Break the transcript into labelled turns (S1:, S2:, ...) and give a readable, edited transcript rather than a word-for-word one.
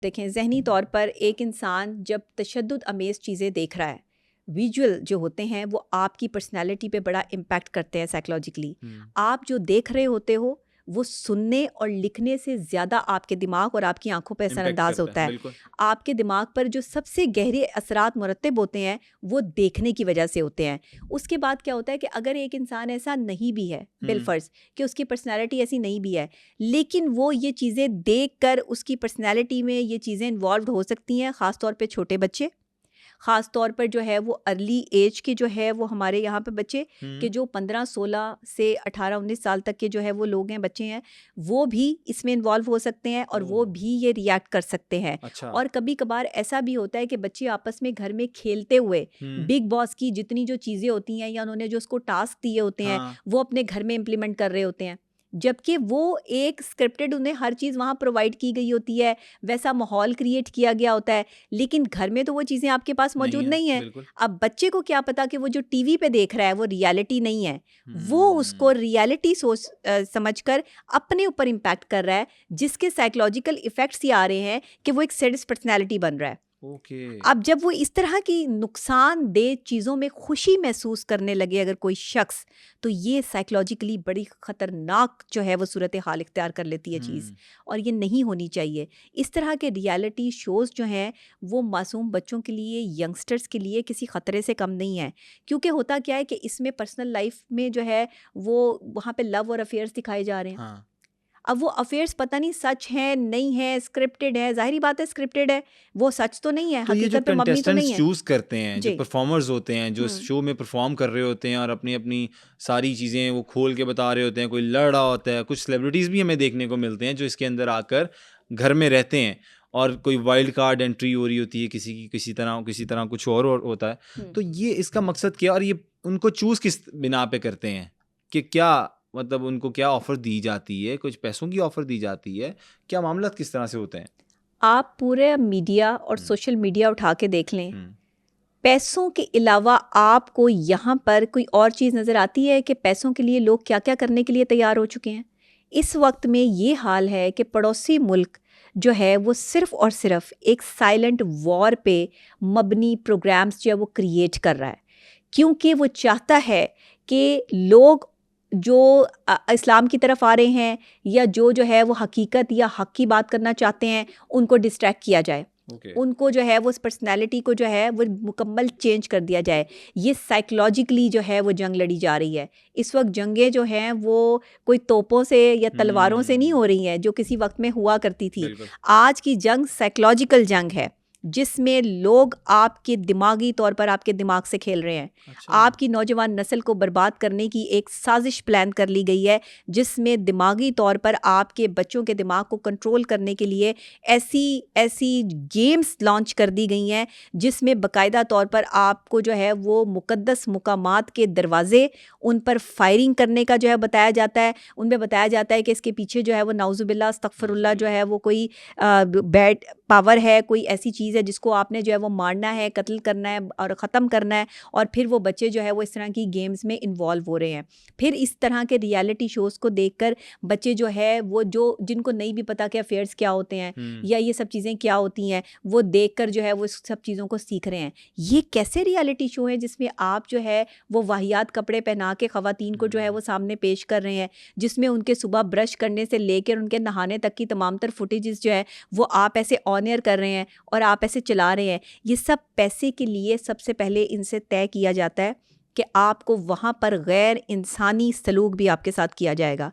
S1: देखें, ज़हनी तौर पर एक इंसान जब तशद्दुद अमेज़ चीज़ें देख रहा है, विजुअल जो होते हैं वो आपकी पर्सनैलिटी पे बड़ा इम्पैक्ट करते हैं साइकोलॉजिकली। आप जो देख रहे होते हो वो सुनने और लिखने से ज़्यादा आपके दिमाग और आपकी आंखों पर
S2: इम्पैक्ट
S1: असरअंदाज
S2: करता
S1: होता
S2: है,
S1: है।
S2: बिल्कुल।
S1: आपके दिमाग पर जो सबसे गहरे असरात मुरतब होते हैं वो देखने की वजह से होते हैं। उसके बाद क्या होता है कि अगर एक इंसान ऐसा नहीं भी है,
S2: हुँ,
S1: बिलफ़र्ज़ कि उसकी पर्सनैलिटी ऐसी नहीं भी है, लेकिन वो ये चीज़ें देख कर उसकी पर्सनैलिटी में ये चीज़ें इन्वॉल्व हो सकती हैं, ख़ास तौर पे छोटे बच्चे, ख़ास तौर पर जो है वो अर्ली एज के जो है वो हमारे यहाँ पे बच्चे
S2: हुँ,
S1: के जो 15-16 से 18-19 साल तक के जो है वो लोग हैं, बच्चे हैं, वो भी इसमें इन्वॉल्व हो सकते हैं और वो
S2: ओह!
S1: भी ये रिएक्ट कर सकते हैं।
S2: अच्छा।
S1: और कभी-कभार ऐसा भी होता है कि बच्चे आपस में घर में खेलते हुए
S2: हुँ,
S1: बिग बॉस की जितनी जो चीज़ें होती हैं या उन्होंने जो उसको टास्क दिए होते हैं,
S2: हाँ,
S1: वो अपने घर में इम्प्लीमेंट कर रहे होते हैं। जबकि वो एक स्क्रिप्टेड उन्हें हर चीज़ वहाँ प्रोवाइड की गई होती है, वैसा माहौल क्रिएट किया गया होता है, लेकिन घर में तो वो चीज़ें आपके पास
S2: नहीं
S1: मौजूद
S2: है,
S1: नहीं है।
S2: बिल्कुल।
S1: अब बच्चे को क्या पता कि वो जो टीवी पे देख रहा है वो रियलिटी नहीं है। वो उसको
S2: हुँ,
S1: रियलिटी समझकर अपने ऊपर इम्पैक्ट कर रहा है, जिसके साइकोलॉजिकल इफ़ेक्ट्स ये आ रहे हैं कि वो एक सैडिस्ट पर्सनैलिटी बन रहा है।
S2: ओके।
S1: अब जब वो इस तरह की नुकसानदेह चीज़ों में खुशी महसूस करने लगे अगर कोई शख्स, तो ये साइकोलॉजिकली बड़ी ख़तरनाक जो है वो सूरत हाल इख्तियार कर लेती है चीज़,
S2: हुँ,
S1: और ये नहीं होनी चाहिए। इस तरह के रियलिटी शोज़ जो हैं वो मासूम बच्चों के लिए, यंगस्टर्स के लिए किसी ख़तरे से कम नहीं है। क्योंकि होता क्या है कि इसमें पर्सनल लाइफ में जो है वो वहाँ पे लव और अफेयर्स दिखाए जा रहे हैं।
S2: हाँ।
S1: अब वो अफेयर्स पता नहीं सच हैं, नहीं है, स्क्रिप्टेड है, ज़ाहिर-सी बात है स्क्रिप्टेड है, वो सच तो नहीं है,
S2: तो ये जो
S1: हकीकत पे मबनी तो नहीं
S2: कंटेस्टेंट्स
S1: है।
S2: चूज़ करते हैं, जो
S1: जी।
S2: परफ़ॉर्मर्स होते हैं, जो इस
S1: हुँ।
S2: शो में परफ़ॉर्म कर रहे होते हैं और अपनी-अपनी सारी चीज़ें वो खोल के बता रहे होते हैं, कोई लड़ रहा होता है, कुछ सेलिब्रिटीज़ भी हमें देखने को मिलते हैं जो इसके अंदर आकर घर में रहते हैं और कोई वाइल्ड कार्ड एंट्री हो रही होती है किसी की किसी तरह कुछ और होता है।
S1: हुँ।
S2: तो ये इसका मकसद क्या है और ये उनको चूज़ किस बिना पे करते हैं? कि क्या मतलब उनको क्या ऑफ़र दी जाती है? कुछ पैसों की ऑफ़र दी जाती है? क्या मामला किस तरह से होते हैं?
S1: आप पूरे मीडिया और
S2: हुँ,
S1: सोशल मीडिया उठा के देख लें,
S2: हुँ,
S1: पैसों के अलावा आपको यहाँ पर कोई और चीज़ नज़र आती है कि पैसों के लिए लोग क्या-क्या करने के लिए तैयार हो चुके हैं? इस वक़्त में ये हाल है कि पड़ोसी मुल्क जो है वो सिर्फ़ और सिर्फ़ एक साइलेंट वॉर पे मबनी प्रोग्राम्स जो है वो क्रिएट कर रहा है। क्योंकि वो चाहता है कि लोग जो इस्लाम की तरफ आ रहे हैं या जो है वो हकीकत या हक़ की बात करना चाहते हैं, उनको डिस्ट्रैक्ट किया जाए।
S2: ओके।
S1: उनको जो है वो उस पर्सनैलिटी को जो है वो मुकम्मल चेंज कर दिया जाए। ये साइकोलॉजिकली जो है वो जंग लड़ी जा रही है। इस वक़्त जंगें जो हैं वो कोई तोपों से या तलवारों से नहीं
S2: हुँ,
S1: हो रही हैं, जो किसी वक़्त में हुआ करती थी।
S2: बिल्कुल।
S1: आज की जंग साइकोलॉजिकल जंग है, जिसमें लोग आपके दिमागी तौर पर आपके दिमाग से खेल रहे हैं।
S2: अच्छा।
S1: आपकी नौजवान नस्ल को बर्बाद करने की एक साज़िश प्लान कर ली गई है, जिसमें दिमागी तौर पर आपके बच्चों के दिमाग को कंट्रोल करने के लिए ऐसी ऐसी गेम्स लॉन्च कर दी गई हैं, जिसमें बाकायदा तौर पर आपको जो है वो मुक़द्दस मुकामात के दरवाज़े, उन पर फायरिंग करने का जो है बताया जाता है। उनमें बताया जाता है कि इसके पीछे जो है वो नाउज़ुबिल्लाह अस्तग़फ़िरुल्लाह जो
S2: नाउज़ुबिल्लाह।
S1: है वो कोई बैड पावर है, कोई ऐसी चीज़ है जिसको आपने जो है वो मारना है, कत्ल करना है और ख़त्म करना है, और फिर वो बच्चे जो है वो इस तरह की गेम्स में इन्वॉल्व हो रहे हैं। फिर इस तरह के रियलिटी शोज़ को देखकर बच्चे जो है वो जो जिनको नहीं भी पता कि अफेयर्स क्या होते हैं
S2: हुँ,
S1: या ये सब चीज़ें क्या होती हैं, वो देखकर जो है वो इस सब चीज़ों को सीख रहे हैं। ये कैसे रियलिटी शो हैं जिसमें आप जो है वो वाहियात कपड़े पहना के ख़वातीन को जो है
S2: हुँ।
S1: वो सामने पेश कर रहे हैं, जिसमें उनके सुबह ब्रश करने से लेकर उनके नहाने तक की तमाम तर फुटेजेस जो है वो आप ऐसे ऑन एयर कर रहे हैं और आप ऐसे चला रहे हैं। ये सब पैसे के लिए सबसे पहले इनसे तय किया जाता है कि आपको वहाँ पर गैर इंसानी सलूक भी आपके साथ किया जाएगा।